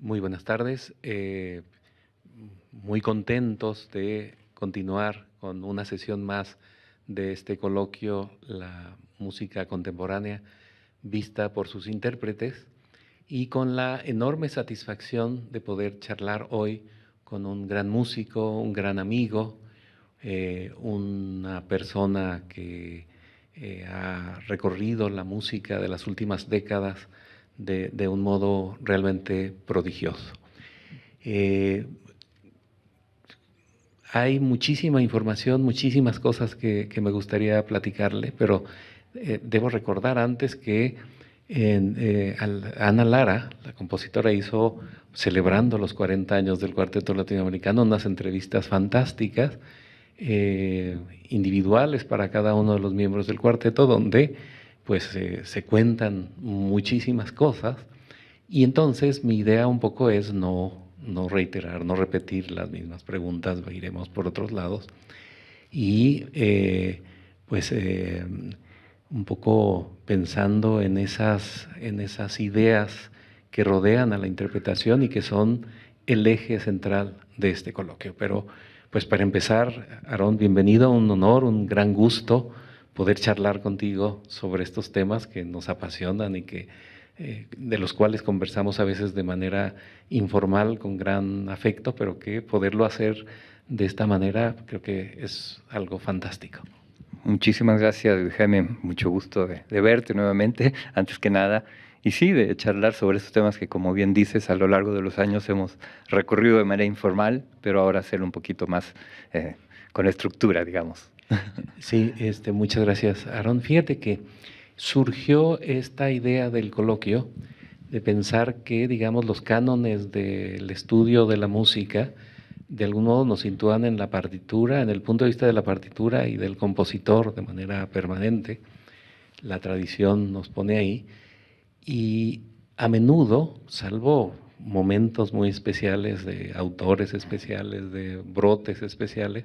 Muy buenas tardes. Muy contentos de continuar con una sesión más de este coloquio, la música contemporánea vista por sus intérpretes, y con la enorme satisfacción de poder charlar hoy con un gran músico, un gran amigo, una persona que ha recorrido la música de las últimas décadas de un modo realmente prodigioso. Hay muchísima información, muchísimas cosas que me gustaría platicarle, pero debo recordar antes que Ana Lara, la compositora, hizo, celebrando los 40 años del Cuarteto Latinoamericano, unas entrevistas fantásticas, individuales para cada uno de los miembros del cuarteto, donde pues se cuentan muchísimas cosas, y entonces mi idea un poco es no reiterar, no repetir las mismas preguntas, iremos por otros lados, y un poco pensando en esas ideas que rodean a la interpretación y que son el eje central de este coloquio. Pero pues para empezar, Aarón, bienvenido, un honor, un gran gusto poder charlar contigo sobre estos temas que nos apasionan y que de los cuales conversamos a veces de manera informal, con gran afecto, pero que poderlo hacer de esta manera creo que es algo fantástico. Muchísimas gracias, Jaime. Mucho gusto de verte nuevamente, antes que nada. Y sí, de charlar sobre estos temas que, como bien dices, a lo largo de los años hemos recorrido de manera informal, pero ahora hacerlo un poquito más con estructura, digamos. Sí, muchas gracias, Aarón. Fíjate que surgió esta idea del coloquio de pensar que, digamos, los cánones del estudio de la música de algún modo nos sitúan en la partitura, en el punto de vista de la partitura y del compositor de manera permanente. La tradición nos pone ahí y a menudo, salvo momentos muy especiales de autores especiales, de brotes especiales,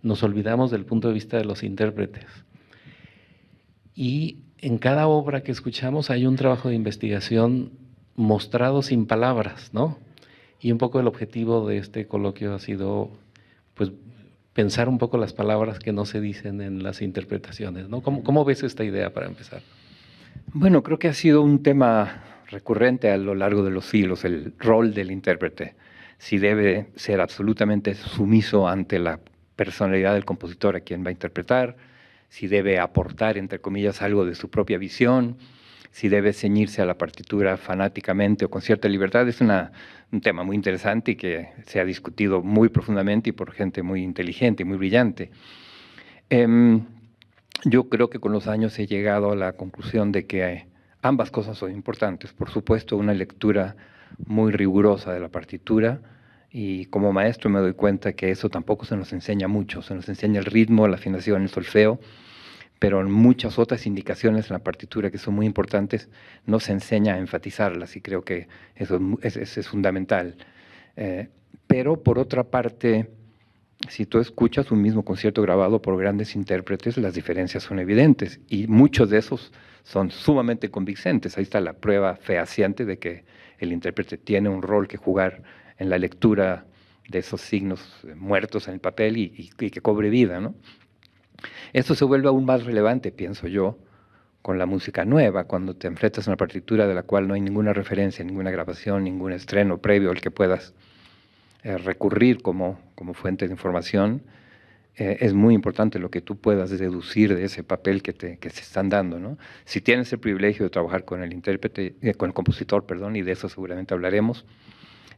nos olvidamos del punto de vista de los intérpretes. Y en cada obra que escuchamos hay un trabajo de investigación mostrado sin palabras, ¿no? Y un poco el objetivo de este coloquio ha sido, pues, pensar un poco las palabras que no se dicen en las interpretaciones, ¿no? ¿Cómo ves esta idea para empezar? Bueno, creo que ha sido un tema recurrente a lo largo de los siglos, el rol del intérprete. Si debe ser absolutamente sumiso ante la personalidad del compositor a quien va a interpretar, si debe aportar, entre comillas, algo de su propia visión, si debe ceñirse a la partitura fanáticamente o con cierta libertad. Es un tema muy interesante y que se ha discutido muy profundamente y por gente muy inteligente y muy brillante. Yo creo que con los años he llegado a la conclusión de que ambas cosas son importantes. Por supuesto, una lectura muy rigurosa de la partitura, y como maestro me doy cuenta que eso tampoco se nos enseña mucho. Se nos enseña el ritmo, la afinación, el solfeo, pero en muchas otras indicaciones en la partitura que son muy importantes no se enseña a enfatizarlas, y creo que eso es fundamental. Pero por otra parte, si tú escuchas un mismo concierto grabado por grandes intérpretes, las diferencias son evidentes y muchos de esos son sumamente convincentes. Ahí está la prueba fehaciente de que el intérprete tiene un rol que jugar en la lectura de esos signos muertos en el papel y que cobre vida, ¿no? Esto se vuelve aún más relevante, pienso yo, con la música nueva, cuando te enfrentas a una partitura de la cual no hay ninguna referencia, ninguna grabación, ningún estreno previo al que puedas recurrir como fuente de información. Es muy importante lo que tú puedas deducir de ese papel que se están dando, ¿no? Si tienes el privilegio de trabajar con el intérprete, con el compositor, perdón, y de eso seguramente hablaremos,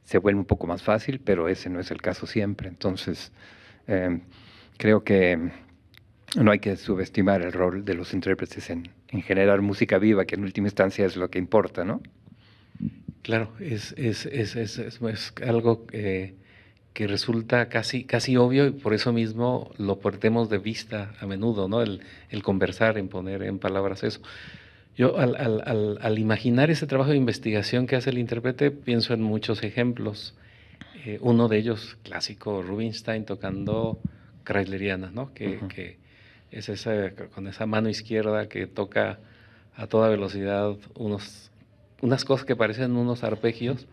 se vuelve un poco más fácil, pero ese no es el caso siempre. Entonces, creo que no hay que subestimar el rol de los intérpretes en generar música viva, que en última instancia es lo que importa, ¿no? Claro, es algo que resulta casi obvio, y por eso mismo lo perdemos de vista a menudo, ¿no? El conversar, en poner en palabras eso. Yo al imaginar ese trabajo de investigación que hace el intérprete, pienso en muchos ejemplos. Uno de ellos, clásico, Rubinstein tocando Chrysleriana, ¿no? Que es con esa mano izquierda que toca a toda velocidad unas cosas que parecen unos arpegios,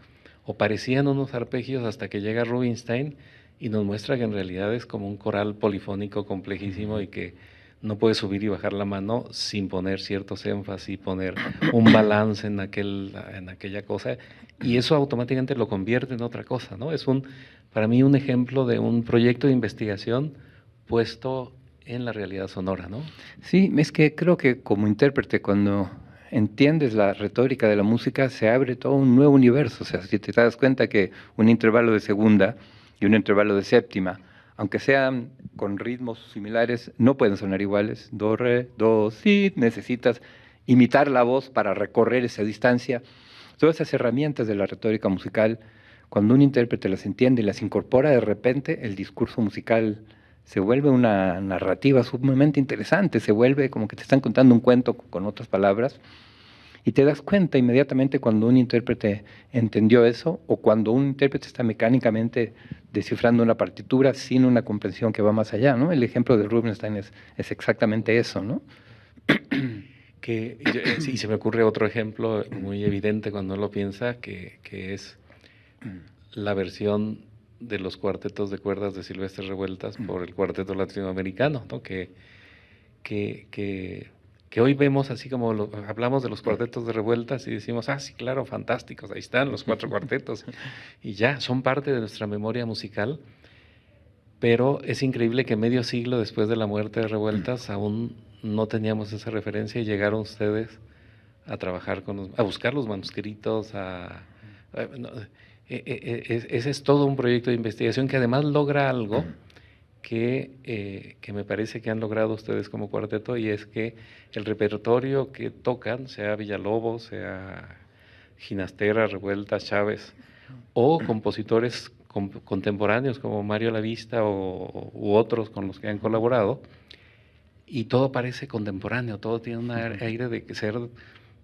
o parecían unos arpegios hasta que llega Rubinstein y nos muestra que en realidad es como un coral polifónico complejísimo y que no puedes subir y bajar la mano sin poner ciertos énfasis, poner un balance en aquella cosa, y eso automáticamente lo convierte en otra cosa, ¿no? Es para mí un ejemplo de un proyecto de investigación puesto en la realidad sonora, ¿no? Sí, es que creo que como intérprete, cuando entiendes la retórica de la música, se abre todo un nuevo universo. O sea, si te das cuenta que un intervalo de segunda y un intervalo de séptima, aunque sean con ritmos similares, no pueden sonar iguales. Do, re, do, si, necesitas imitar la voz para recorrer esa distancia. Todas esas herramientas de la retórica musical, cuando un intérprete las entiende y las incorpora, de repente el discurso musical se vuelve una narrativa sumamente interesante, se vuelve como que te están contando un cuento con otras palabras, y te das cuenta inmediatamente cuando un intérprete entendió eso o cuando un intérprete está mecánicamente descifrando una partitura sin una comprensión que va más allá, ¿no? El ejemplo de Rubinstein es exactamente eso, ¿no? Sí, se me ocurre otro ejemplo muy evidente cuando uno lo piensa, que es la versión de los cuartetos de cuerdas de Silvestre Revueltas por el cuarteto latinoamericano, ¿no? Que hoy vemos así como hablamos de los cuartetos de Revueltas y decimos, sí, claro, fantásticos, ahí están los 4 cuartetos, y ya, son parte de nuestra memoria musical, pero es increíble que medio siglo después de la muerte de Revueltas aún no teníamos esa referencia y llegaron ustedes a trabajar a buscar los manuscritos, ese es todo un proyecto de investigación que además logra algo que me parece que han logrado ustedes como cuarteto, y es que el repertorio que tocan, sea Villalobos, sea Ginastera, Revueltas, Chávez, o compositores contemporáneos como Mario Lavista u otros con los que han colaborado, y todo parece contemporáneo, todo tiene un aire de ser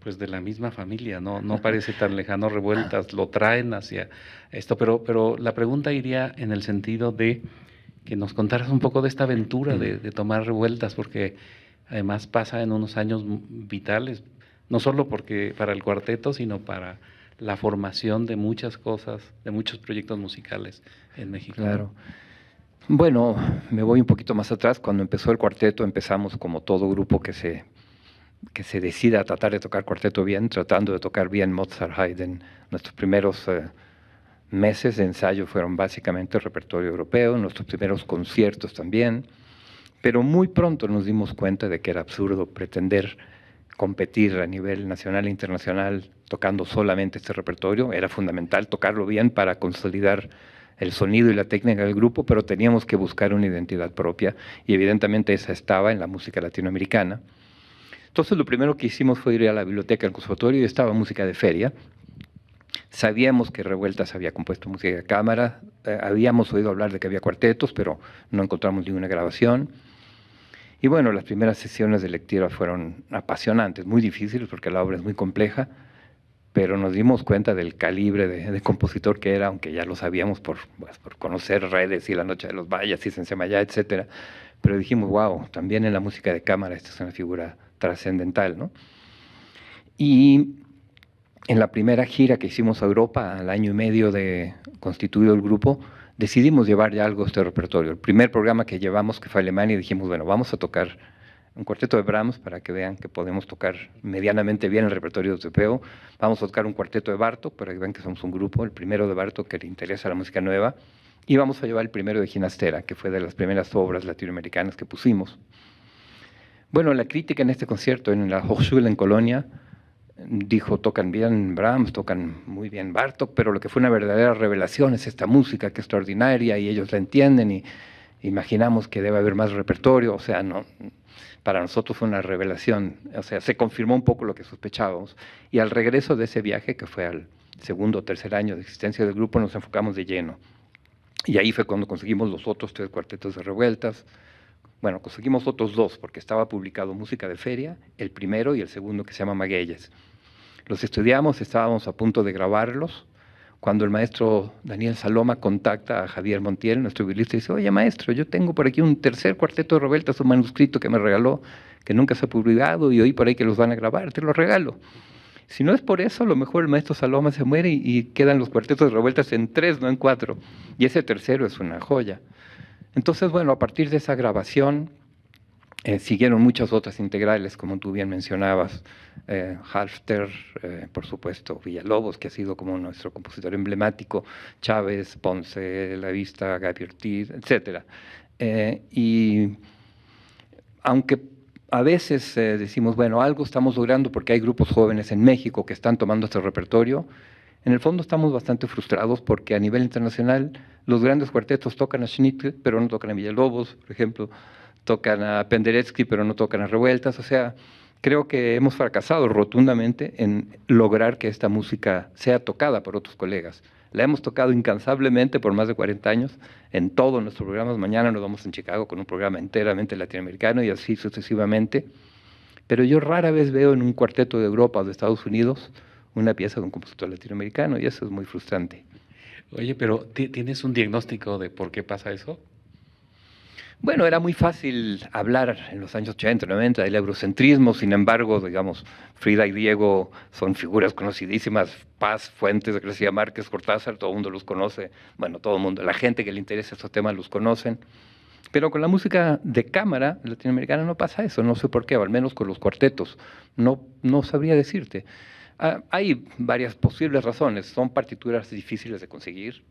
pues de la misma familia, no parece tan lejano. Revueltas, lo traen hacia esto, pero la pregunta iría en el sentido de que nos contaras un poco de esta aventura de tomar Revueltas, porque además pasa en unos años vitales, no solo porque para el cuarteto, sino para la formación de muchas cosas, de muchos proyectos musicales en México. Claro. Bueno, me voy un poquito más atrás. Cuando empezó el cuarteto, empezamos como todo grupo que se decida a tratar de tocar cuarteto bien, tratando de tocar bien Mozart, Haydn. Nuestros primeros meses de ensayo fueron básicamente repertorio europeo, nuestros primeros conciertos también, pero muy pronto nos dimos cuenta de que era absurdo pretender competir a nivel nacional e internacional tocando solamente este repertorio. Era fundamental tocarlo bien para consolidar el sonido y la técnica del grupo, pero teníamos que buscar una identidad propia, y evidentemente esa estaba en la música latinoamericana. Entonces lo primero que hicimos fue ir a la biblioteca del conservatorio, y estaba música de feria. Sabíamos que Revueltas había compuesto música de cámara, habíamos oído hablar de que había cuartetos, pero no encontramos ninguna grabación. Y bueno, las primeras sesiones de lectura fueron apasionantes, muy difíciles porque la obra es muy compleja, pero nos dimos cuenta del calibre de compositor que era, aunque ya lo sabíamos por conocer Redes y La Noche de los Valles y Sensemayá, etc. Pero dijimos, wow, también en la música de cámara esta es una figura trascendental, ¿no? Y en la primera gira que hicimos a Europa, al año y medio de constituido el grupo, decidimos llevar ya algo de este repertorio. El primer programa que llevamos, que fue a Alemania, dijimos, bueno, vamos a tocar un cuarteto de Brahms para que vean que podemos tocar medianamente bien el repertorio europeo. Vamos a tocar un cuarteto de Bartók para que vean que somos un grupo, el primero de Bartók que le interesa la música nueva, y vamos a llevar el primero de Ginastera, que fue de las primeras obras latinoamericanas que pusimos. Bueno, la crítica en este concierto en la Hochschule en Colonia dijo, tocan bien Brahms, tocan muy bien Bartók, pero lo que fue una verdadera revelación es esta música que es extraordinaria y ellos la entienden y imaginamos que debe haber más repertorio. O sea, no, para nosotros fue una revelación, o sea, se confirmó un poco lo que sospechábamos. Y al regreso de ese viaje, que fue al segundo o tercer año de existencia del grupo, nos enfocamos de lleno. Y ahí fue cuando conseguimos los otros 3 cuartetos de Revueltas. Bueno, conseguimos otros 2, porque estaba publicado Música de Feria, el primero y el segundo, que se llama Magueyes. Los estudiamos, estábamos a punto de grabarlos, cuando el maestro Daniel Saloma contacta a Javier Montiel, nuestro violista, y dice, oye maestro, yo tengo por aquí un tercer cuarteto de Revueltas, un manuscrito que me regaló, que nunca se ha publicado, y oí por ahí que los van a grabar, te lo regalo. Si no es por eso, a lo mejor el maestro Saloma se muere y quedan los cuartetos de revueltas en 3, no en 4. Y ese tercero es una joya. Entonces, bueno, a partir de esa grabación siguieron muchas otras integrales, como tú bien mencionabas, Halfter, por supuesto, Villalobos, que ha sido como nuestro compositor emblemático, Chávez, Ponce, La Vista, Gaby Ortiz, etc. Y aunque a veces decimos, bueno, algo estamos logrando porque hay grupos jóvenes en México que están tomando este repertorio, en el fondo estamos bastante frustrados porque a nivel internacional los grandes cuartetos tocan a Schnittke, pero no tocan a Villalobos, por ejemplo, tocan a Penderecki, pero no tocan a Revueltas. O sea, creo que hemos fracasado rotundamente en lograr que esta música sea tocada por otros colegas. La hemos tocado incansablemente por más de 40 años en todos nuestros programas. Mañana nos vamos en Chicago con un programa enteramente latinoamericano y así sucesivamente. Pero yo rara vez veo en un cuarteto de Europa o de Estados Unidos una pieza de un compositor latinoamericano y eso es muy frustrante. Oye, pero ¿tienes un diagnóstico de por qué pasa eso? Bueno, era muy fácil hablar en los años 80, 90 del eurocentrismo, sin embargo, digamos, Frida y Diego son figuras conocidísimas, Paz, Fuentes, García Márquez, Cortázar, todo el mundo los conoce, bueno, todo el mundo, la gente que le interesa estos temas los conocen, pero con la música de cámara latinoamericana no pasa eso, no sé por qué, o al menos con los cuartetos, no sabría decirte. Hay varias posibles razones, son partituras difíciles de conseguir.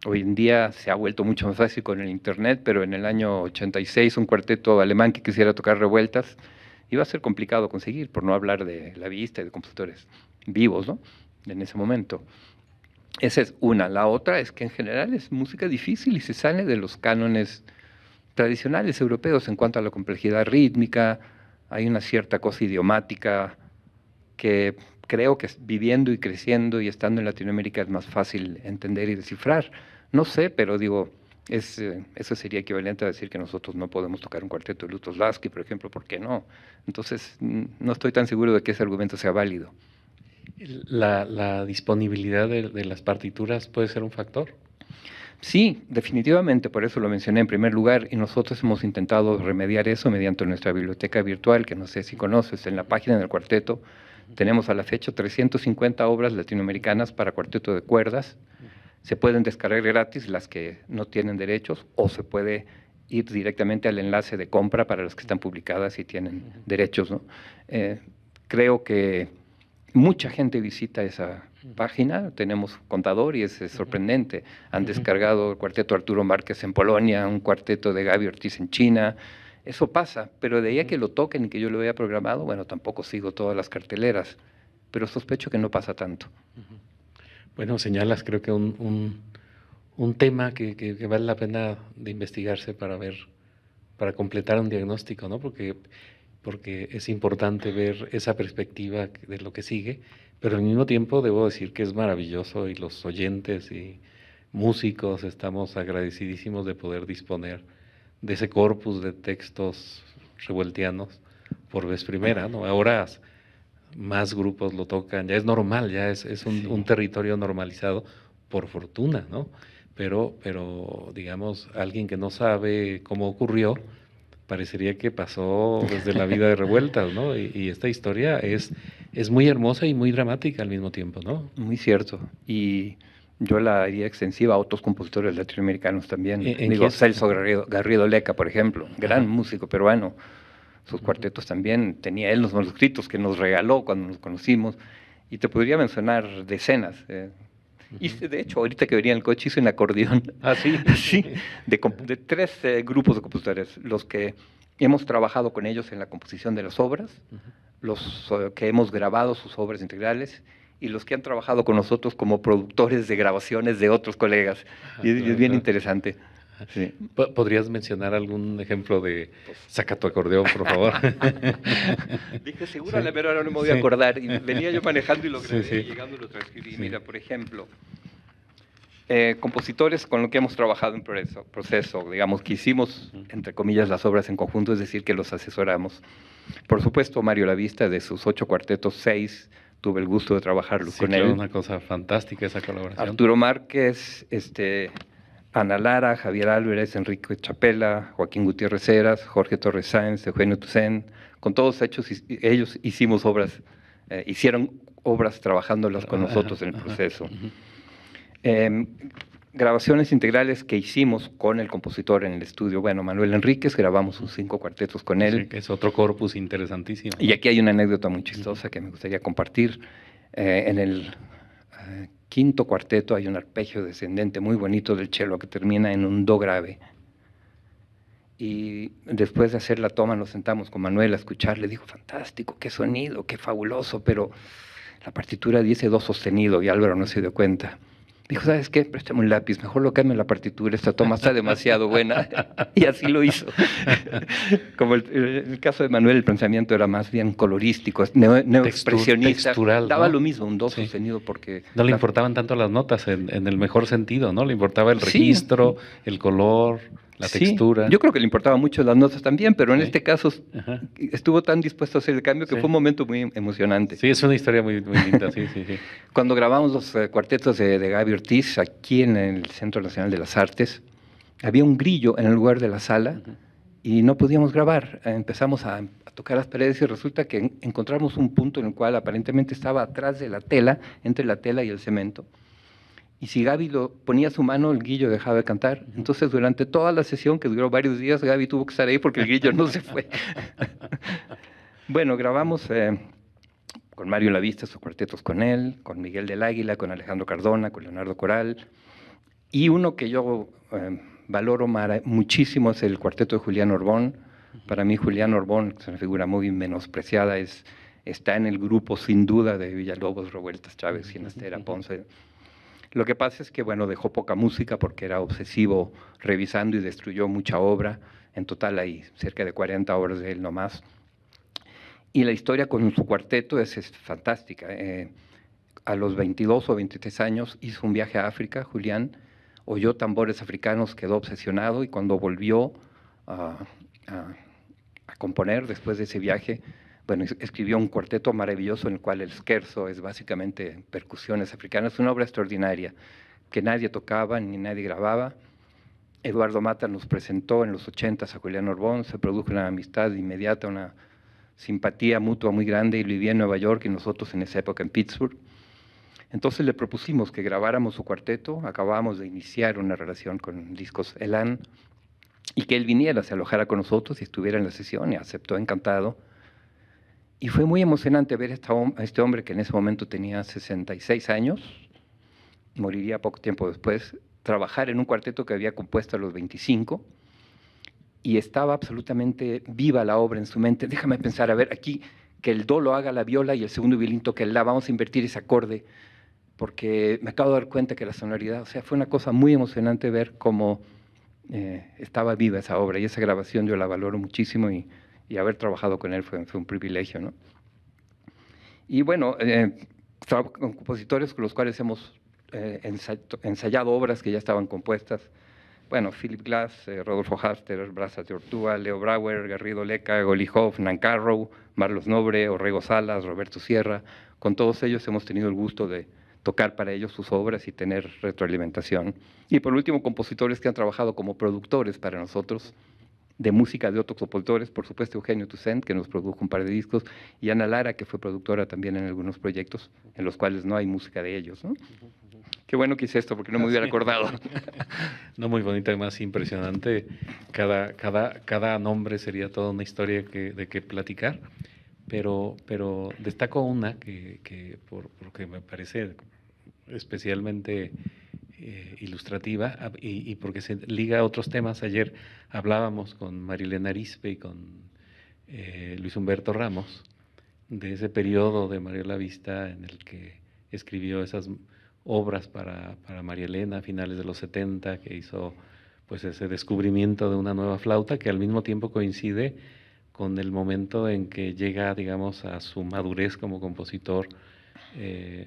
Hoy en día se ha vuelto mucho más fácil con el internet, pero en el año 86 un cuarteto alemán que quisiera tocar Revueltas iba a ser complicado conseguir, por no hablar de La Vista y de compositores vivos, ¿no? En ese momento. Esa es una. La otra es que en general es música difícil y se sale de los cánones tradicionales europeos en cuanto a la complejidad rítmica. Hay una cierta cosa idiomática que creo que viviendo y creciendo y estando en Latinoamérica es más fácil entender y descifrar. No sé, pero digo, eso sería equivalente a decir que nosotros no podemos tocar un cuarteto de Lutosławski, por ejemplo, ¿por qué no? Entonces, no estoy tan seguro de que ese argumento sea válido. ¿La disponibilidad de las partituras puede ser un factor? Sí, definitivamente, por eso lo mencioné en primer lugar, y nosotros hemos intentado remediar eso mediante nuestra biblioteca virtual, que no sé si conoces, en la página del cuarteto tenemos a la fecha 350 obras latinoamericanas para cuarteto de cuerdas. Se pueden descargar gratis las que no tienen derechos o se puede ir directamente al enlace de compra para las que están publicadas y tienen derechos, ¿no? Creo que mucha gente visita esa página, tenemos contador y es sorprendente. Han descargado el cuarteto Arturo Márquez en Polonia, un cuarteto de Gaby Ortiz en China. Eso pasa, pero de ahí a que lo toquen y que yo lo haya programado, bueno, tampoco sigo todas las carteleras, pero sospecho que no pasa tanto. Bueno, señalas creo que un tema que vale la pena de investigarse para completar un diagnóstico, ¿no? Porque es importante ver esa perspectiva de lo que sigue, pero al mismo tiempo debo decir que es maravilloso y los oyentes y músicos estamos agradecidísimos de poder disponer de ese corpus de textos revueltianos por vez primera, ¿no? Ahora más grupos lo tocan, ya es normal, ya es un territorio normalizado, por fortuna, ¿no? Pero digamos, alguien que no sabe cómo ocurrió, parecería que pasó desde la vida de Revueltas, ¿no? Y esta historia es muy hermosa y muy dramática al mismo tiempo, ¿no? Muy cierto, y yo la haría extensiva a otros compositores latinoamericanos también. Digo, Celso Garrido Leca, por ejemplo, gran músico peruano. Sus cuartetos también, tenía él los manuscritos que nos regaló cuando nos conocimos, y te podría mencionar decenas. Y de hecho, ahorita que venía en el coche hice un acordeón. ¿Ah, sí? Sí, de 3 grupos de compositores, los que hemos trabajado con ellos en la composición de las obras, los que hemos grabado sus obras integrales, y los que han trabajado con nosotros como productores de grabaciones de otros colegas. Y es bien interesante. Sí. ¿Podrías mencionar algún ejemplo de saca tu acordeón, por favor? Dije, seguro, pero ahora no me voy a acordar. Y venía yo manejando y lo grabé, y llegando lo transcribí. Sí. Mira, por ejemplo, compositores con los que hemos trabajado en proceso, digamos, que hicimos, entre comillas, las obras en conjunto, es decir, que los asesoramos. Por supuesto, Mario Lavista, de sus 8 cuartetos, 6, tuve el gusto de trabajarlos con él. Una cosa fantástica esa colaboración. Arturo Márquez, Ana Lara, Javier Álvarez, Enrique Chapela, Joaquín Gutiérrez Heras, Jorge Torres Sáenz, Eugenio Toussaint. Con todos ellos hicimos obras, hicieron obras trabajándolas con nosotros en el proceso. Ujú. Grabaciones integrales que hicimos con el compositor en el estudio. Bueno, Manuel Enríquez, grabamos sus 5 cuartetos con él. Sí, que es otro corpus interesantísimo. Y aquí hay una anécdota muy chistosa que me gustaría compartir. En el quinto cuarteto hay un arpegio descendente muy bonito del cello que termina en un do grave. Y después de hacer la toma nos sentamos con Manuel a escuchar. Le dijo, fantástico, qué sonido, qué fabuloso, pero la partitura dice do sostenido y Álvaro no se dio cuenta. Dijo, ¿sabes qué? Préstame un lápiz, mejor lo cambio en la partitura, esta toma está demasiado buena. Y así lo hizo. Como el caso de Manuel, el pensamiento era más bien colorístico, neoexpresionista. Textural, daba ¿no? lo mismo, un do Sí. sostenido, porque... No le importaban tanto las notas en el mejor sentido, ¿no? Le importaba el Sí. registro, el color, la Sí, textura. yo creo que le importaba mucho las notas también, pero en Sí. este caso Ajá. estuvo tan dispuesto a hacer el cambio que Sí. fue un momento muy emocionante. Sí, es una historia muy, muy linda, sí, sí, sí. Cuando grabamos los cuartetos de Gaby Ortiz aquí en el Centro Nacional de las Artes, había un grillo en el lugar de la sala y no podíamos grabar. Empezamos a tocar las paredes y resulta que encontramos un punto en el cual aparentemente estaba atrás de la tela, entre la tela y el cemento. Y si Gaby lo ponía su mano, el grillo dejaba de cantar. Entonces, durante toda la sesión, que duró varios días, Gaby tuvo que estar ahí porque el grillo no se fue. Bueno, grabamos con Mario Lavista sus cuartetos con él, con Miguel del Águila, con Alejandro Cardona, con Leonardo Coral. Y uno que yo valoro muchísimo es el cuarteto de Julián Orbón. Para mí, Julián Orbón, que es una figura muy menospreciada, está en el grupo, sin duda, de Villalobos, Revueltas, Chávez, Ginastera, Ponce. Lo que pasa es que, bueno, dejó poca música porque era obsesivo revisando y destruyó mucha obra. En total hay cerca de 40 obras de él nomás. Y la historia con su cuarteto es fantástica. A los 22 o 23 años hizo un viaje a África, Julián, oyó tambores africanos, quedó obsesionado y cuando volvió a componer después de ese viaje, bueno, escribió un cuarteto maravilloso en el cual el scherzo es básicamente percusiones africanas, una obra extraordinaria que nadie tocaba ni nadie grababa. Eduardo Mata nos presentó en los 80s a Julián Orbón, se produjo una amistad inmediata, una simpatía mutua muy grande, y vivía en Nueva York y nosotros en esa época en Pittsburgh. Entonces le propusimos que grabáramos su cuarteto, acabábamos de iniciar una relación con Discos Elan, y que él viniera, se alojara con nosotros y estuviera en la sesión, y aceptó encantado. Y fue muy emocionante ver a este hombre que en ese momento tenía 66 años, moriría poco tiempo después, trabajar en un cuarteto que había compuesto a los 25, y estaba absolutamente viva la obra en su mente. Déjame pensar, a ver, aquí que el do lo haga la viola y el segundo violín toque el la, vamos a invertir ese acorde, porque me acabo de dar cuenta que la sonoridad, o sea, fue una cosa muy emocionante ver cómo estaba viva esa obra, y esa grabación yo la valoro muchísimo, y haber trabajado con él fue un privilegio, ¿no? Y bueno, con compositores con los cuales hemos ensayado obras que ya estaban compuestas. Bueno, Philip Glass, Rodolfo Hafter, Brazas de Ortúa, Leo Brauer, Garrido Leca, Golly Hoff, Nancarrow, Marlos Nobre, Orrego Salas, Roberto Sierra. Con todos ellos hemos tenido el gusto de tocar para ellos sus obras y tener retroalimentación. Y por último, compositores que han trabajado como productores para nosotros, de música de otros compositores, por supuesto Eugenio Toussaint, que nos produjo un par de discos, y Ana Lara, que fue productora también en algunos proyectos en los cuales no hay música de ellos, ¿no? Qué bueno que hice esto, porque no me hubiera acordado. No, muy bonita, además impresionante. Cada nombre sería toda una historia de que platicar, pero destaco una porque me parece especialmente ilustrativa y porque se liga a otros temas. Ayer hablábamos con Marilena Arizpe y con Luis Humberto Ramos de ese periodo de Mario Lavista en el que escribió esas obras para María Elena a finales de los 70, que hizo pues ese descubrimiento de una nueva flauta que al mismo tiempo coincide con el momento en que llega, digamos, a su madurez como compositor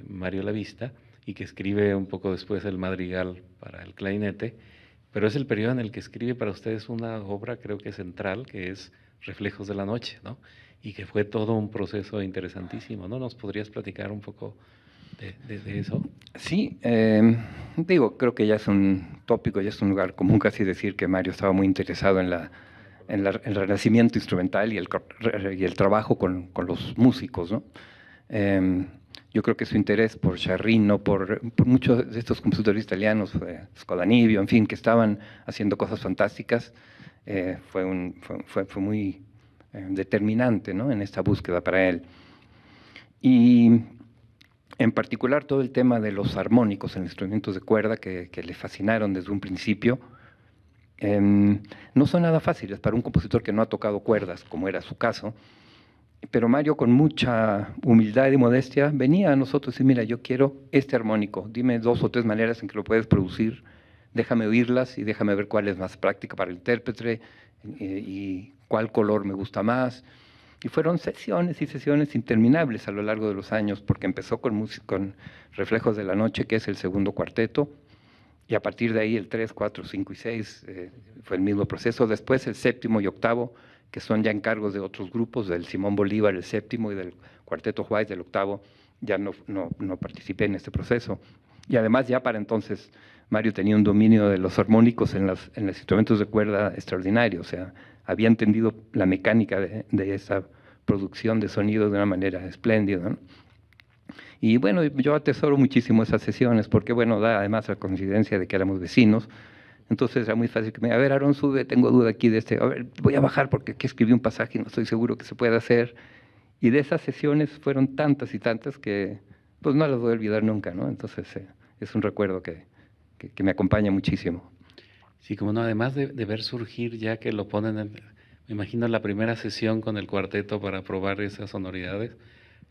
Mario Lavista, y que escribe un poco después el madrigal para el clarinete, pero es el periodo en el que escribe para ustedes una obra, creo que central, que es Reflejos de la Noche, ¿no? Y que fue todo un proceso interesantísimo, ¿no? ¿Nos podrías platicar un poco de eso? Sí, digo, creo que ya es un tópico, ya es un lugar común casi decir que Mario estaba muy interesado en el renacimiento instrumental y el trabajo con los músicos, ¿no? yo creo que su interés por Sciarrino, por muchos de estos compositores italianos, Scodanibio, en fin, que estaban haciendo cosas fantásticas, fue muy determinante, ¿no?, en esta búsqueda para él. Y en particular todo el tema de los armónicos en instrumentos de cuerda que le fascinaron desde un principio. No son nada fáciles para un compositor que no ha tocado cuerdas, como era su caso, pero Mario, con mucha humildad y modestia, venía a nosotros y decía: mira, yo quiero este armónico, dime 2 o 3 maneras en que lo puedes producir, déjame oírlas y déjame ver cuál es más práctica para el intérprete y cuál color me gusta más. Y fueron sesiones y sesiones interminables a lo largo de los años, porque empezó con Reflejos de la Noche, que es el segundo cuarteto, y a partir de ahí el 3, 4, 5 y 6 fue el mismo proceso. Después el séptimo y octavo, que son ya encargos de otros grupos, del Simón Bolívar, el séptimo, y del Cuarteto Juárez, del octavo, ya no participé en este proceso. Y además ya para entonces Mario tenía un dominio de los armónicos en los instrumentos de cuerda extraordinario, o sea, había entendido la mecánica de esa producción de sonido de una manera espléndida, ¿no? Y bueno, yo atesoro muchísimo esas sesiones porque, bueno, da además la coincidencia de que éramos vecinos. Entonces era muy fácil que me diga: a ver, Aarón, sube, tengo duda aquí de este, a ver, voy a bajar porque aquí escribí un pasaje y no estoy seguro que se pueda hacer. Y de esas sesiones fueron tantas y tantas que pues no las voy a olvidar nunca, ¿no? Entonces es un recuerdo que me acompaña muchísimo. Sí, como no, además de ver surgir ya que lo ponen me imagino la primera sesión con el cuarteto para probar esas sonoridades,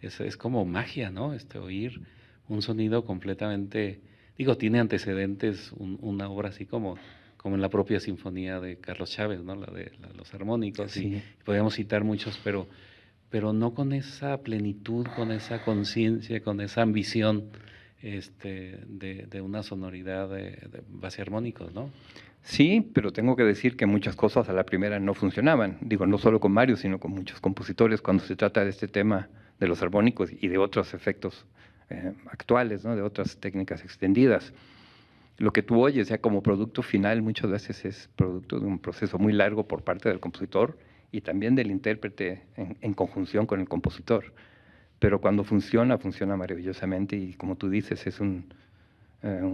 es como magia, ¿no? Oír un sonido completamente, digo, tiene antecedentes una obra así como en la propia sinfonía de Carlos Chávez, ¿no? Los armónicos, Sí. y podríamos citar muchos, pero no con esa plenitud, con esa conciencia, con esa ambición de una sonoridad de base armónicos, ¿no? Sí, pero tengo que decir que muchas cosas a la primera no funcionaban. Digo, no solo con Mario, sino con muchos compositores cuando se trata de este tema de los armónicos y de otros efectos actuales, ¿no?, de otras técnicas extendidas. Lo que tú oyes ya como producto final muchas veces es producto de un proceso muy largo por parte del compositor y también del intérprete en conjunción con el compositor. Pero cuando funciona, funciona maravillosamente y, como tú dices, es un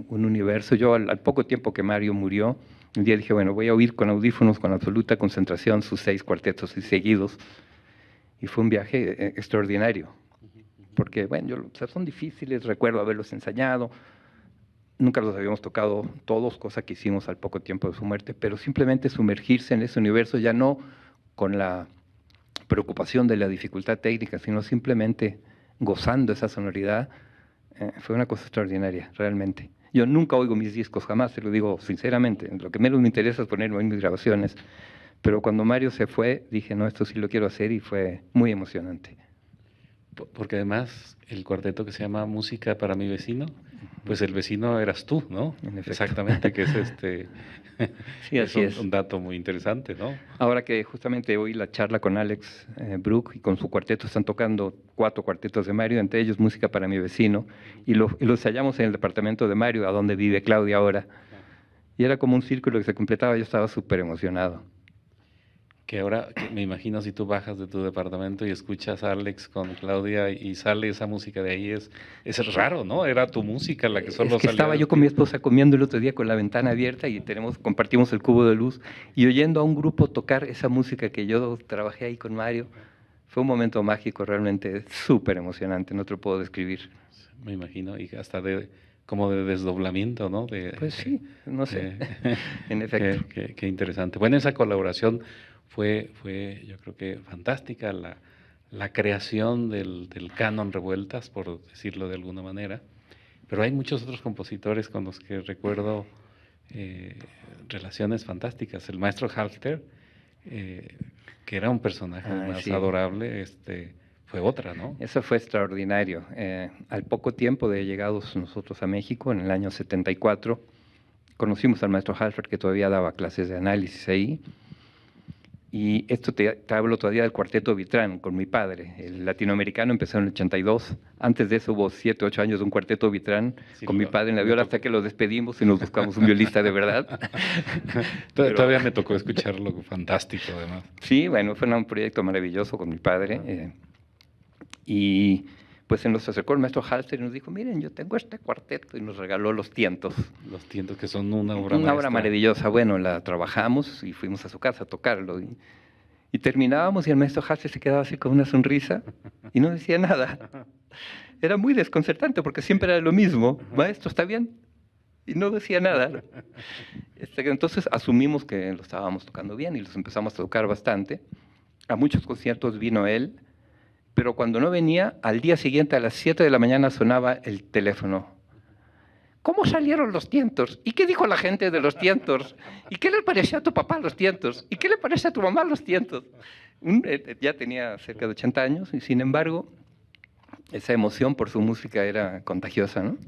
universo. Yo al poco tiempo que Mario murió, un día dije: bueno, voy a oír con audífonos con absoluta concentración sus 6 cuartetos seguidos, y fue un viaje extraordinario, porque bueno, o sea, son difíciles, recuerdo haberlos ensayado, nunca los habíamos tocado todos, cosa que hicimos al poco tiempo de su muerte, pero simplemente sumergirse en ese universo, ya no con la preocupación de la dificultad técnica, sino simplemente gozando esa sonoridad, fue una cosa extraordinaria, realmente. Yo nunca oigo mis discos, jamás, te lo digo sinceramente. Lo que menos me interesa es ponerme en mis grabaciones. Pero cuando Mario se fue, dije: no, esto sí lo quiero hacer, y fue muy emocionante. Porque además el cuarteto que se llama Música para mi vecino, pues el vecino eras tú, ¿no? En efecto. Exactamente, que es sí, así es un dato muy interesante, ¿no? Ahora que justamente oí la charla con Alex Brook, y con su cuarteto están tocando 4 cuartetos de Mario, entre ellos Música para mi vecino, y lo ensayamos en el departamento de Mario, a donde vive Claudia ahora. Y era como un círculo que se completaba, yo estaba súper emocionado. Que ahora, me imagino, si tú bajas de tu departamento y escuchas a Alex con Claudia y sale esa música de ahí, es raro, ¿no? Era tu música la que solo salía. Estaba yo con mi esposa comiendo el otro día con la ventana abierta y compartimos el cubo de luz, y oyendo a un grupo tocar esa música que yo trabajé ahí con Mario, fue un momento mágico, realmente súper emocionante, no te lo puedo describir. Me imagino, y hasta como de desdoblamiento, ¿no? Pues sí, no sé, en efecto. Qué interesante. Bueno, esa colaboración fue yo creo que fantástica, la creación del canon Revueltas, por decirlo de alguna manera, pero hay muchos otros compositores con los que recuerdo relaciones fantásticas. El maestro Halfter, que era un personaje más adorable, fue otra, ¿no? Eso fue extraordinario. Al poco tiempo de llegados nosotros a México, en el año 74, conocimos al maestro Halfter, que todavía daba clases de análisis ahí. Y esto te hablo todavía del Cuarteto Vitrán, con mi padre. El latinoamericano empezó en el 82. Antes de eso hubo 7, 8 años de un Cuarteto Vitrán, sí, con mi padre en la viola, hasta que lo despedimos y nos buscamos un violista de verdad. Todavía me tocó escucharlo, fantástico además. Sí, bueno, fue un proyecto maravilloso con mi padre. Y pues se nos acercó el maestro Halster y nos dijo, miren, yo tengo este cuarteto, y nos regaló Los Tientos. Los Tientos, que son una obra Una obra maestra. maravillosa. Bueno, la trabajamos y fuimos a su casa a tocarlo. Y terminábamos y el maestro Halster se quedaba así con una sonrisa y no decía nada. Era muy desconcertante porque siempre era lo mismo. Maestro, ¿está bien? Y no decía nada. Entonces asumimos que lo estábamos tocando bien y los empezamos a tocar bastante. A muchos conciertos vino él, pero cuando no venía, al día siguiente a las 7 de la mañana sonaba el teléfono. ¿Cómo salieron Los Tientos? ¿Y qué dijo la gente de Los Tientos? ¿Y qué le pareció a tu papá Los Tientos? ¿Y qué le parece a tu mamá Los Tientos? Ya tenía cerca de 80 años y sin embargo esa emoción por su música era contagiosa, ¿no?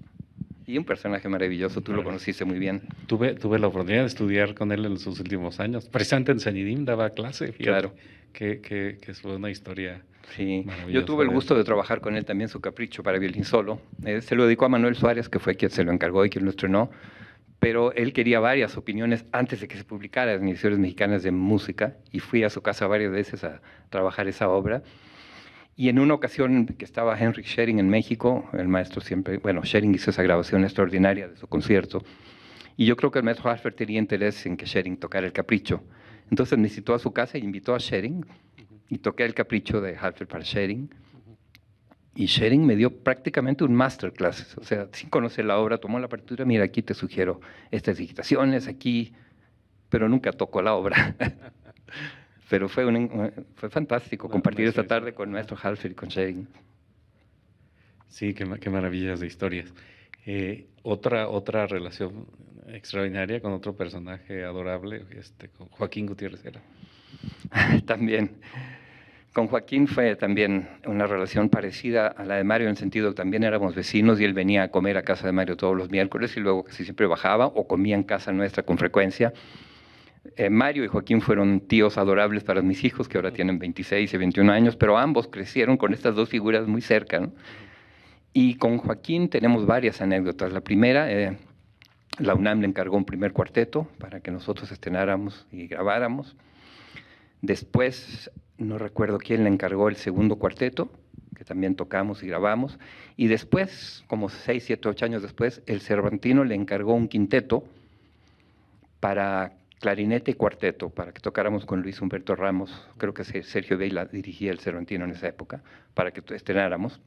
Y un personaje maravilloso, tú lo conociste muy bien. Tuve la oportunidad de estudiar con él en sus últimos años. Precisamente en Sanidim daba clase, fíjate, Claro. Que fue una historia Sí, maravillosa. yo tuve el gusto de trabajar con él también su Capricho para violín solo. Se lo dedicó a Manuel Suárez, que fue quien se lo encargó y quien lo estrenó, pero él quería varias opiniones antes de que se publicara en Ediciones Mexicanas de Música, y fui a su casa varias veces a trabajar esa obra. Y en una ocasión que estaba Henrik Schering en México, el maestro siempre, bueno, Schering hizo esa grabación extraordinaria de su concierto, y yo creo que el maestro Halffter tenía interés en que Schering tocara el Capricho. Entonces me citó a su casa y invitó a Schering, y toqué el Capricho de Halffter para Schering. Y Schering me dio prácticamente un masterclass, o sea, sin conocer la obra, tomó la partitura, mira, aquí te sugiero estas digitaciones, aquí, pero nunca tocó la obra. Pero fue fantástico compartir esta tarde con el maestro Halffter y con Schering. Sí, qué maravillas de historias. Otra relación extraordinaria con otro personaje adorable, con Joaquín Gutiérrez era. También. Con Joaquín fue también una relación parecida a la de Mario, en el sentido que también éramos vecinos y él venía a comer a casa de Mario todos los miércoles y luego casi siempre bajaba o comía en casa nuestra con frecuencia. Mario y Joaquín fueron tíos adorables para mis hijos, que ahora tienen 26 y 21 años, pero ambos crecieron con estas dos figuras muy cerca, ¿no? Y con Joaquín tenemos varias anécdotas. La primera, la UNAM le encargó un primer cuarteto para que nosotros estrenáramos y grabáramos. Después, no recuerdo quién le encargó el segundo cuarteto, que también tocamos y grabamos. Y después, como 6, 7, 8 años después, el Cervantino le encargó un quinteto para clarinete y cuarteto, para que tocáramos con Luis Humberto Ramos. Creo que Sergio Vela dirigía el Cervantino en esa época, para que estrenáramos.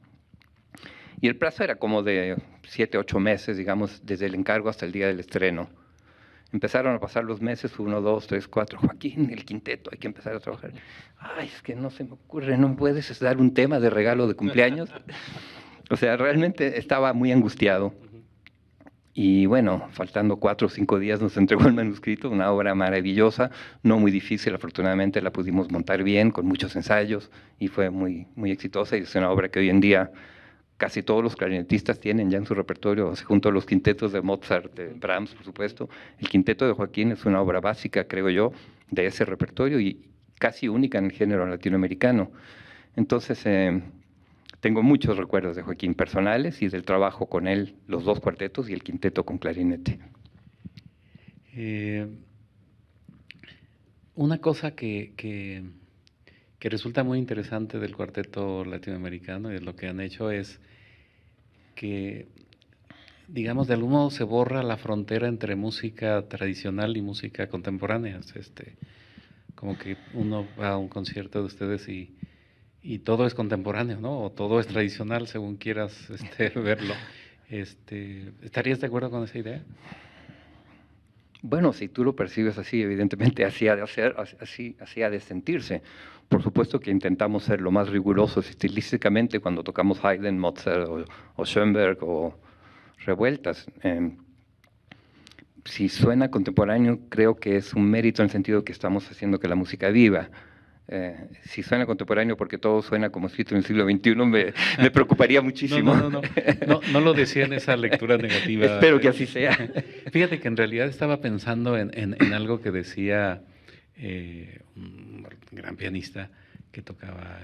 Y el plazo era como de 7, 8 meses, digamos, desde el encargo hasta el día del estreno. Empezaron a pasar los meses, 1, 2, 3, 4. Joaquín, el quinteto, hay que empezar a trabajar. Ay, es que no se me ocurre, ¿no puedes dar un tema de regalo de cumpleaños? O sea, realmente estaba muy angustiado. Y bueno, faltando 4 o 5 días nos entregó el manuscrito, una obra maravillosa, no muy difícil, afortunadamente la pudimos montar bien, con muchos ensayos, y fue muy, muy exitosa, y es una obra que hoy en día casi todos los clarinetistas tienen ya en su repertorio, junto a los quintetos de Mozart, de Brahms, por supuesto. El quinteto de Joaquín es una obra básica, creo yo, de ese repertorio y casi única en el género latinoamericano. Entonces, tengo muchos recuerdos de Joaquín personales y del trabajo con él, los dos cuartetos y el quinteto con clarinete. Una cosa que resulta muy interesante del cuarteto latinoamericano y de lo que han hecho es que, digamos, de algún modo se borra la frontera entre música tradicional y música contemporánea. Como que uno va a un concierto de ustedes y todo es contemporáneo, ¿no? O todo es tradicional, según quieras verlo. ¿Estarías de acuerdo con esa idea? Bueno, si tú lo percibes así, evidentemente así ha de sentirse. Por supuesto que intentamos ser lo más rigurosos estilísticamente cuando tocamos Haydn, Mozart o Schoenberg o Revueltas. Si suena contemporáneo, creo que es un mérito en el sentido que estamos haciendo que la música viva. Si suena contemporáneo porque todo suena como escrito en el siglo XXI, me preocuparía muchísimo. No lo decía en esa lectura negativa. Espero que así sea. Fíjate que en realidad estaba pensando en algo que decía un gran pianista que tocaba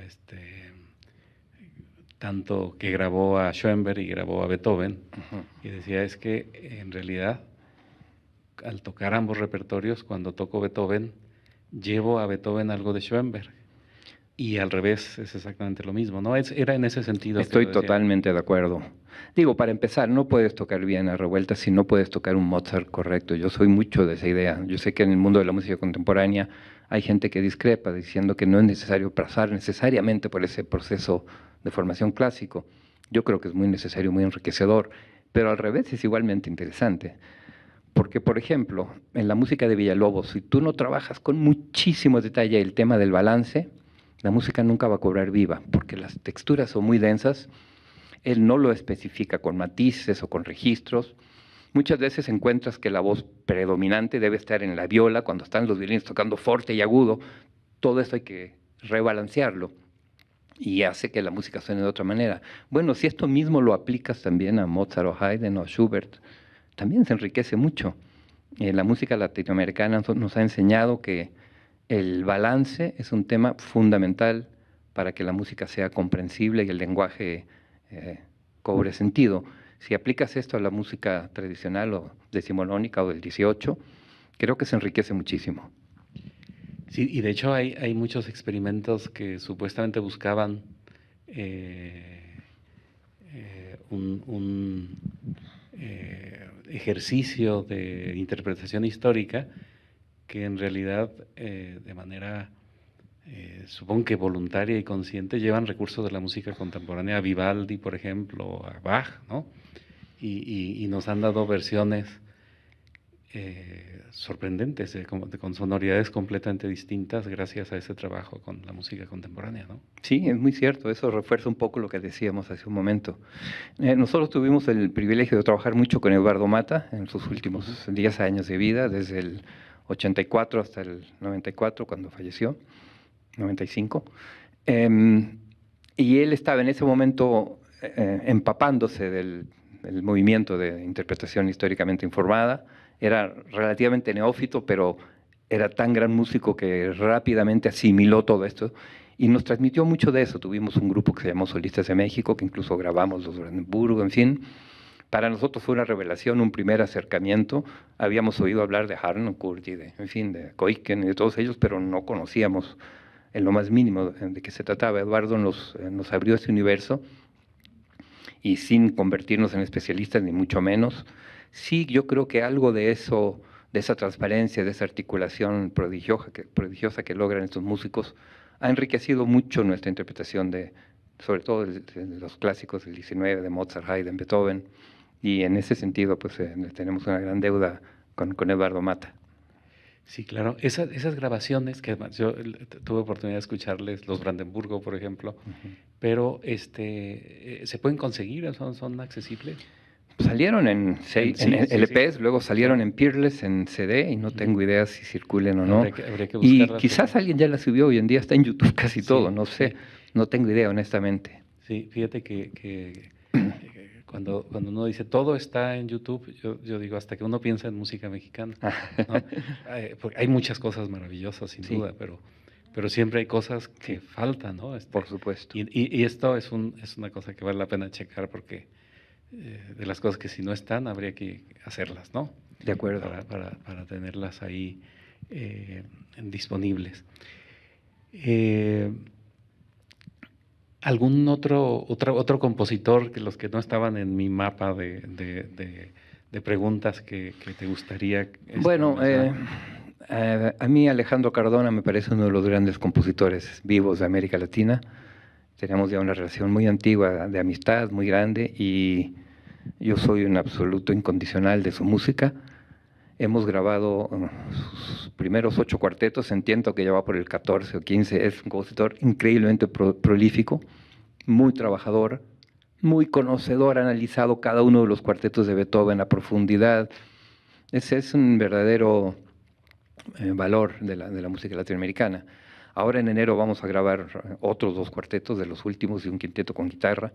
tanto que grabó a Schoenberg y grabó a Beethoven, y decía, es que en realidad al tocar ambos repertorios, cuando toco Beethoven, llevo a Beethoven algo de Schoenberg. y al revés es exactamente lo mismo, ¿no? Era en ese sentido que Estoy lo decía. totalmente de acuerdo. Digo, para empezar, no puedes tocar bien a revuelta si no puedes tocar un Mozart correcto. Yo soy mucho de esa idea. Yo sé que en el mundo de la música contemporánea hay gente que discrepa diciendo que no es necesario pasar necesariamente por ese proceso de formación clásico. Yo creo que es muy necesario, muy enriquecedor, pero al revés es igualmente interesante. Porque, por ejemplo, en la música de Villalobos, si tú no trabajas con muchísimo detalle el tema del balance, la música nunca va a cobrar viva, porque las texturas son muy densas. Él no lo especifica con matices o con registros. Muchas veces encuentras que la voz predominante debe estar en la viola, cuando están los violines tocando fuerte y agudo. Todo eso hay que rebalancearlo y hace que la música suene de otra manera. Bueno, si esto mismo lo aplicas también a Mozart o Haydn o Schubert, también se enriquece mucho. La música latinoamericana nos ha enseñado que el balance es un tema fundamental para que la música sea comprensible y el lenguaje cobre sentido. Si aplicas esto a la música tradicional o decimonónica o del 18, creo que se enriquece muchísimo. Sí, y de hecho hay muchos experimentos que supuestamente buscaban eh, un ejercicio de interpretación histórica que en realidad de manera supongo que voluntaria y consciente llevan recursos de la música contemporánea, a Vivaldi, por ejemplo, a Bach, ¿no? Y nos han dado versiones sorprendentes, con sonoridades completamente distintas gracias a ese trabajo con la música contemporánea, ¿no? Sí, es muy cierto, eso refuerza un poco lo que decíamos hace un momento. Nosotros tuvimos el privilegio de trabajar mucho con Eduardo Mata en sus últimos 10 años de vida, desde el 84 hasta el 94, cuando falleció, 95. Y él estaba en ese momento empapándose del movimiento de interpretación históricamente informada. Era relativamente neófito, pero era tan gran músico que rápidamente asimiló todo esto y nos transmitió mucho de eso. Tuvimos un grupo que se llamó Solistas de México, que incluso grabamos los Brandenburgo, en fin. Para nosotros fue una revelación, un primer acercamiento. Habíamos oído hablar de Harnoncourt y en fin, de Koiken y de todos ellos, pero no conocíamos en lo más mínimo de qué se trataba. Eduardo nos abrió ese universo y sin convertirnos en especialistas, ni mucho menos. Sí, yo creo que algo de eso, de esa transparencia, de esa articulación prodigiosa que logran estos músicos, ha enriquecido mucho nuestra interpretación sobre todo de los clásicos del 19, de Mozart, Haydn, Beethoven, y en ese sentido pues tenemos una gran deuda con Eduardo Mata. Sí, claro. Esas grabaciones, que además yo tuve oportunidad de escucharles, los Brandenburgo, por ejemplo, pero ¿se pueden conseguir? ¿Son accesibles? Salieron en LPs, sí. luego salieron en Peerless, en CD, y no tengo idea si circulen o no. Habría que Y buscarlas. quizás alguien ya la subió, hoy en día está en YouTube casi todo, no sé, Sí. no tengo idea honestamente. Sí, fíjate que cuando uno dice todo está en YouTube, yo digo hasta que uno piensa en música mexicana, ¿no? Porque hay muchas cosas maravillosas, sin duda, pero siempre hay cosas que faltan, ¿no? Por supuesto. Y esto es una cosa que vale la pena checar porque de las cosas que si no están habría que hacerlas, ¿no? De acuerdo. Para tenerlas ahí disponibles. ¿Algún otro compositor que los que no estaban en mi mapa de preguntas que te gustaría? Bueno, a mí Alejandro Cardona me parece uno de los grandes compositores vivos de América Latina. Tenemos ya una relación muy antigua de amistad, muy grande, y yo soy un absoluto incondicional de su música. Hemos grabado sus primeros 8 cuartetos, entiendo que ya va por el 14 o 15. Es un compositor increíblemente prolífico, muy trabajador, muy conocedor, ha analizado cada uno de los cuartetos de Beethoven a profundidad. Ese es un verdadero valor de la música latinoamericana. Ahora en enero vamos a grabar otros 2 cuartetos de los últimos y un quinteto con guitarra,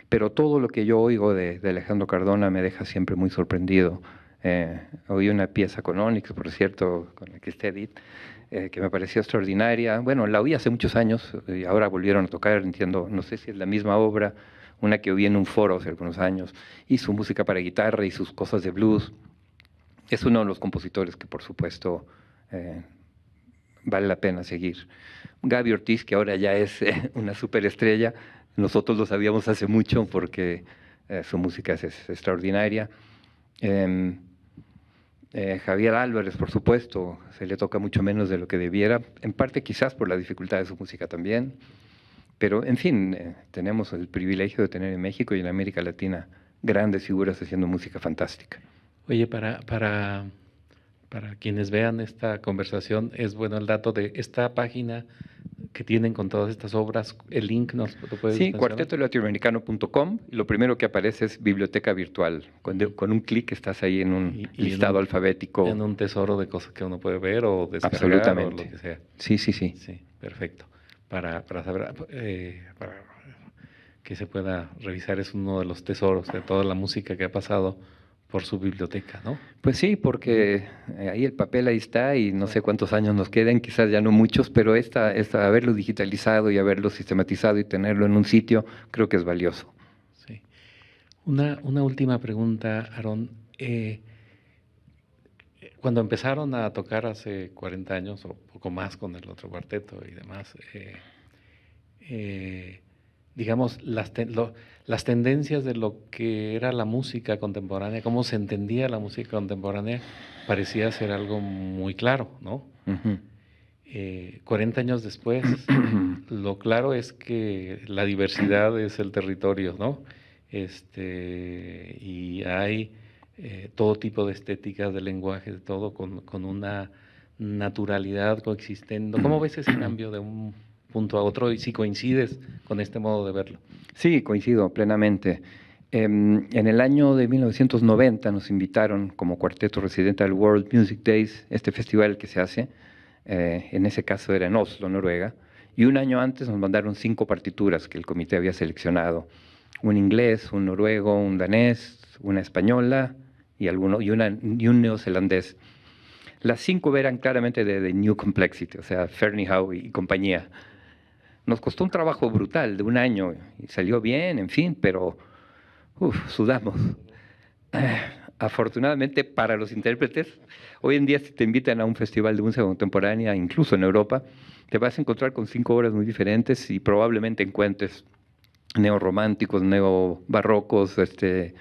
pero todo lo que yo oigo de Alejandro Cardona me deja siempre muy sorprendido. Oí una pieza con Onyx, por cierto, con la que está Edith, que me pareció extraordinaria. Bueno, la oí hace muchos años y ahora volvieron a tocar, entiendo, no sé si es la misma obra, una que oí en un foro hace algunos años, y su música para guitarra y sus cosas de blues. Es uno de los compositores que, por supuesto, vale la pena seguir. Gaby Ortiz, que ahora ya es una superestrella, nosotros lo sabíamos hace mucho porque su música es extraordinaria. Em, Javier Álvarez, por supuesto, se le toca mucho menos de lo que debiera, en parte quizás por la dificultad de su música también, pero en fin, tenemos el privilegio de tener en México y en América Latina grandes figuras haciendo música fantástica. Oye, para quienes vean esta conversación, es bueno el dato de esta página que tienen con todas estas obras, el link nos lo puedes Sí, mencionar. cuartetolatinoamericano.com, y lo primero que aparece es biblioteca virtual. Con un clic estás ahí en un listado alfabético. En un tesoro de cosas que uno puede ver o descargar. Absolutamente. O lo que sea. Sí. Sí, perfecto. Para saber, para que se pueda revisar, es uno de los tesoros de toda la música que ha pasado por su biblioteca, ¿no? Pues sí, porque ahí el papel ahí está y no sé cuántos años nos queden, quizás ya no muchos, pero haberlo digitalizado y haberlo sistematizado y tenerlo en un sitio, creo que es valioso. Sí. Una última pregunta, Aarón. Cuando empezaron a tocar hace 40 años o poco más con el otro cuarteto y demás, digamos, las tendencias de lo que era la música contemporánea, cómo se entendía la música contemporánea, parecía ser algo muy claro, ¿no? 40 años después, lo claro es que la diversidad es el territorio, ¿no? Y hay todo tipo de estéticas, de lenguaje, de todo, con una naturalidad coexistiendo. ¿Cómo ves ese cambio de un punto a otro y si coincides con este modo de verlo? Sí, coincido plenamente. En el año de 1990 nos invitaron como cuarteto residente al World Music Days, este festival que se hace, en ese caso era en Oslo, Noruega, y un año antes nos mandaron 5 partituras que el comité había seleccionado, un inglés, un noruego, un danés, una española y un neozelandés. Las 5 eran claramente de New Complexity, o sea, Fernie Howe y compañía. Nos costó un trabajo brutal de un año y salió bien, en fin, pero sudamos. Afortunadamente para los intérpretes, hoy en día si te invitan a un festival de música contemporánea, incluso en Europa, te vas a encontrar con 5 obras muy diferentes y probablemente encuentres neorrománticos, neobarrocos, gente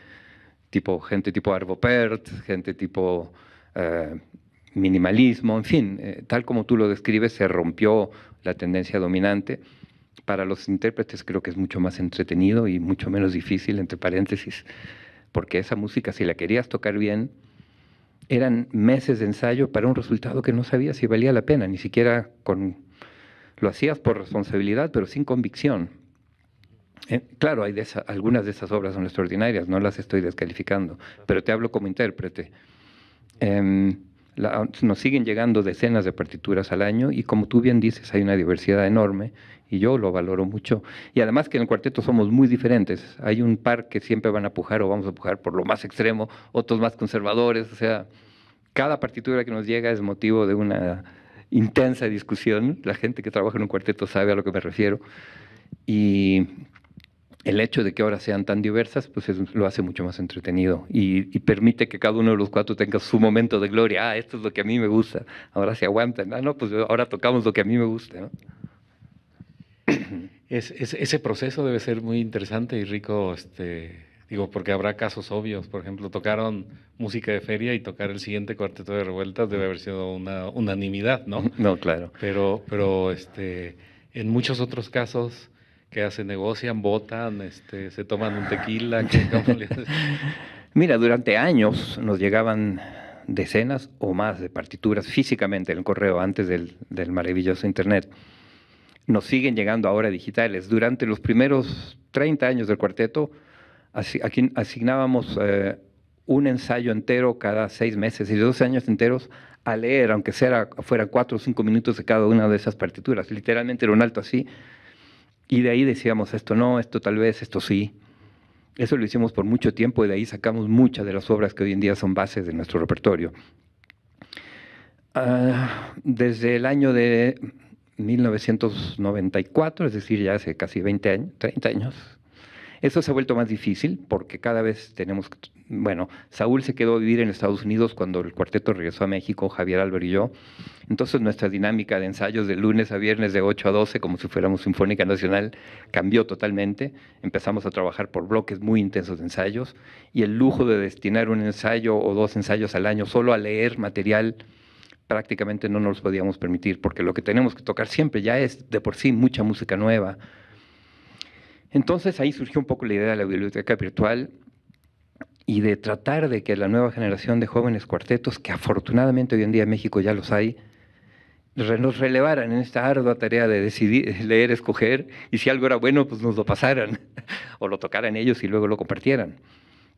tipo Arvo Pärt, gente tipo minimalismo, en fin, tal como tú lo describes, se rompió la tendencia dominante. Para los intérpretes creo que es mucho más entretenido y mucho menos difícil, entre paréntesis, porque esa música, si la querías tocar bien, eran meses de ensayo para un resultado que no sabías si valía la pena, ni siquiera lo hacías por responsabilidad, pero sin convicción. Claro, algunas de esas obras son extraordinarias, no las estoy descalificando, pero te hablo como intérprete. Nos siguen llegando decenas de partituras al año y como tú bien dices, hay una diversidad enorme y yo lo valoro mucho. Y además que en el cuarteto somos muy diferentes. Hay un par que siempre van a pujar o vamos a pujar por lo más extremo, otros más conservadores. O sea, cada partitura que nos llega es motivo de una intensa discusión. La gente que trabaja en un cuarteto sabe a lo que me refiero. Y el hecho de que ahora sean tan diversas, pues lo hace mucho más entretenido y permite que cada uno de los 4 tenga su momento de gloria. Esto es lo que a mí me gusta. Ahora se aguantan. No, pues ahora tocamos lo que a mí me gusta, ¿no? Ese proceso debe ser muy interesante y rico, digo, porque habrá casos obvios. Por ejemplo, tocaron música de feria y tocar el siguiente cuarteto de revueltas debe haber sido una unanimidad, ¿no? No, claro. Pero en muchos otros casos que se negocian, votan, se toman un tequila. ¿Cómo le haces? Mira, durante años nos llegaban decenas o más de partituras físicamente en el correo antes del maravilloso Internet. Nos siguen llegando ahora digitales. Durante los primeros 30 años del cuarteto asignábamos un ensayo entero cada 6 meses y 2 años enteros a leer, aunque fueran 4 o 5 minutos de cada una de esas partituras. Literalmente era un alto así. Y de ahí decíamos, esto no, esto tal vez, esto sí. Eso lo hicimos por mucho tiempo y de ahí sacamos muchas de las obras que hoy en día son bases de nuestro repertorio. Desde el año de 1994, es decir, ya hace casi 20 años, 30 años, Eso se ha vuelto más difícil porque cada vez tenemos, bueno, Saúl se quedó a vivir en Estados Unidos cuando el cuarteto regresó a México, Javier Álvaro y yo. Entonces nuestra dinámica de ensayos de lunes a viernes de 8 a 12, como si fuéramos Sinfónica Nacional, cambió totalmente. Empezamos a trabajar por bloques muy intensos de ensayos y el lujo de destinar un ensayo o 2 ensayos al año solo a leer material prácticamente no nos los podíamos permitir, porque lo que tenemos que tocar siempre ya es de por sí mucha música nueva. Entonces ahí surgió un poco la idea de la biblioteca virtual y de tratar de que la nueva generación de jóvenes cuartetos, que afortunadamente hoy en día en México ya los hay, nos relevaran en esta ardua tarea de decidir, leer, escoger, y si algo era bueno, pues nos lo pasaran, o lo tocaran ellos y luego lo compartieran.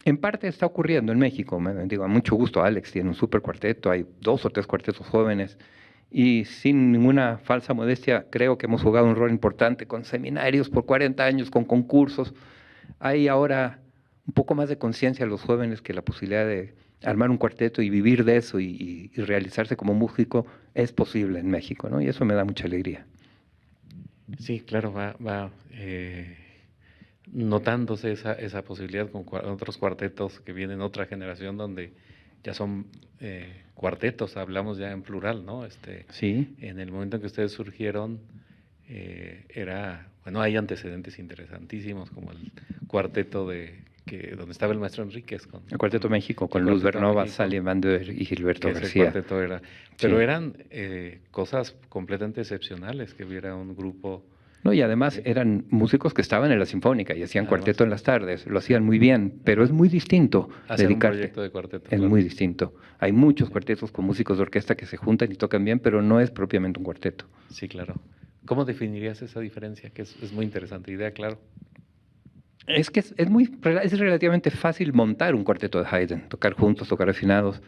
En parte está ocurriendo en México, me digo, a mucho gusto Alex tiene un super cuarteto, hay 2 o 3 cuartetos jóvenes, y sin ninguna falsa modestia, creo que hemos jugado un rol importante con seminarios por 40 años, con concursos. Hay ahora un poco más de conciencia a los jóvenes que la posibilidad de armar un cuarteto y vivir de eso y realizarse como músico es posible en México, ¿no? Y eso me da mucha alegría. Sí, claro, va notándose esa posibilidad con otros cuartetos que vienen otra generación donde ya son cuartetos, hablamos ya en plural, ¿no? Sí. En el momento en que ustedes surgieron, bueno, hay antecedentes interesantísimos, como el cuarteto donde estaba el maestro Enríquez. El Cuarteto México, con Luz Bernova, Sally Mander y Gilberto García. Cuarteto era. Pero sí, eran cosas completamente excepcionales, que hubiera un grupo... No, y además eran músicos que estaban en la Sinfónica y hacían cuarteto en las tardes, lo hacían muy bien, pero es muy distinto hacer dedicarte. Un proyecto de cuarteto. Es muy distinto. Hay muchos cuartetos con músicos de orquesta que se juntan y tocan bien, pero no es propiamente un cuarteto. Sí, claro. ¿Cómo definirías esa diferencia? Que es muy interesante idea, claro. Es que es relativamente fácil montar un cuarteto de Haydn, tocar juntos, tocar afinados,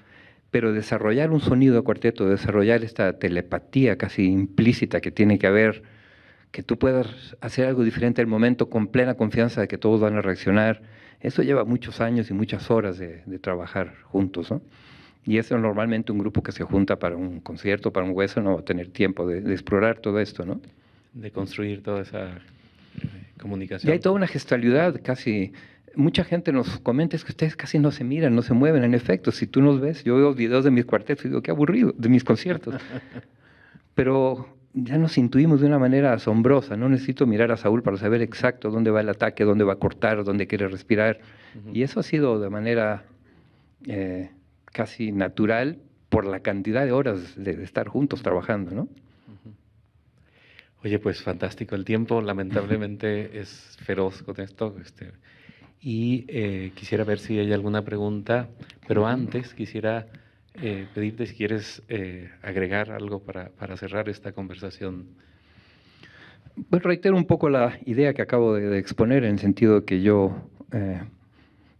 pero desarrollar un sonido de cuarteto, desarrollar esta telepatía casi implícita que tiene que haber, que tú puedas hacer algo diferente al momento con plena confianza de que todos van a reaccionar, eso lleva muchos años y muchas horas de trabajar juntos, ¿no? Y eso normalmente un grupo que se junta para un concierto, para un hueso, no va a tener tiempo de explorar todo esto, ¿no? De construir toda esa comunicación. Y hay toda una gestualidad casi... Mucha gente nos comenta, es que ustedes casi no se miran, no se mueven. En efecto, si tú nos ves, yo veo videos de mis cuartetos y digo, qué aburrido, de mis conciertos. Pero ya nos intuimos de una manera asombrosa. No necesito mirar a Saúl para saber exacto dónde va el ataque, dónde va a cortar, dónde quiere respirar. Y eso ha sido de manera casi natural por la cantidad de horas de estar juntos trabajando, ¿no? Oye, pues fantástico. El tiempo lamentablemente es feroz con esto. Y quisiera ver si hay alguna pregunta, pero antes quisiera pedirte si quieres agregar algo para cerrar esta conversación. Pues reitero un poco la idea que acabo de exponer, en el sentido de que yo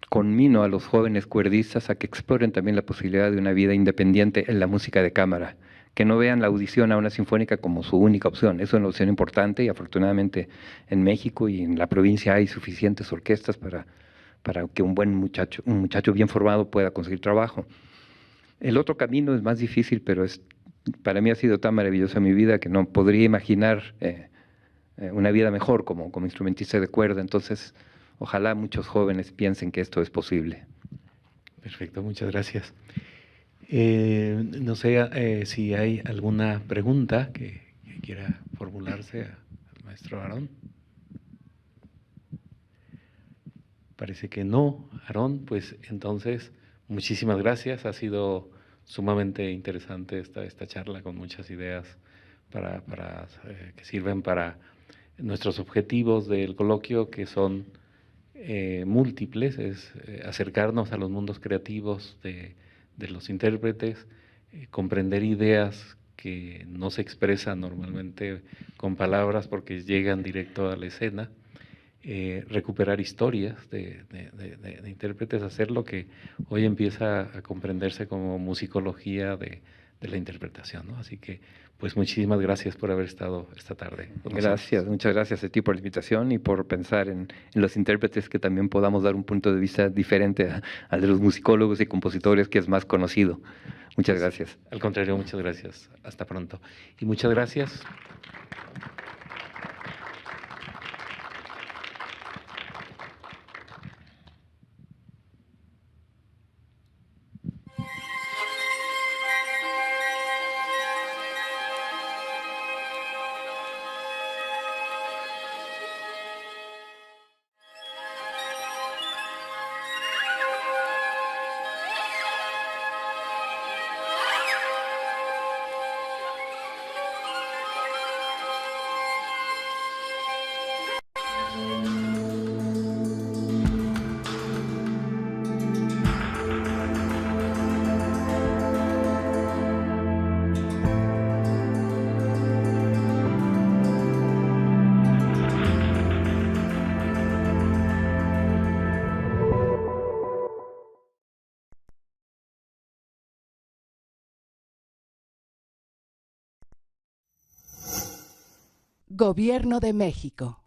conmino a los jóvenes cuerdistas a que exploren también la posibilidad de una vida independiente en la música de cámara, que no vean la audición a una sinfónica como su única opción. Es una opción importante y afortunadamente en México y en la provincia hay suficientes orquestas para que un muchacho bien formado pueda conseguir trabajo. El otro camino es más difícil, pero para mí ha sido tan maravillosa mi vida que no podría imaginar una vida mejor como instrumentista de cuerda. Entonces, ojalá muchos jóvenes piensen que esto es posible. Perfecto, muchas gracias. No sé si hay alguna pregunta que quiera formularse al maestro Aarón. Parece que no, Aarón, pues entonces muchísimas gracias. Ha sido sumamente interesante esta charla con muchas ideas que sirven para nuestros objetivos del coloquio, que son múltiples, es acercarnos a los mundos creativos de los intérpretes, comprender ideas que no se expresan normalmente con palabras porque llegan directo a la escena, recuperar historias de intérpretes, hacer lo que hoy empieza a comprenderse como musicología de la interpretación, ¿no? Así que, pues muchísimas gracias por haber estado esta tarde con nosotros. Muchas gracias a ti por la invitación y por pensar en los intérpretes, que también podamos dar un punto de vista diferente al de los musicólogos y compositores, que es más conocido. Muchas gracias. Al contrario, muchas gracias. Hasta pronto. Y muchas gracias. Gobierno de México.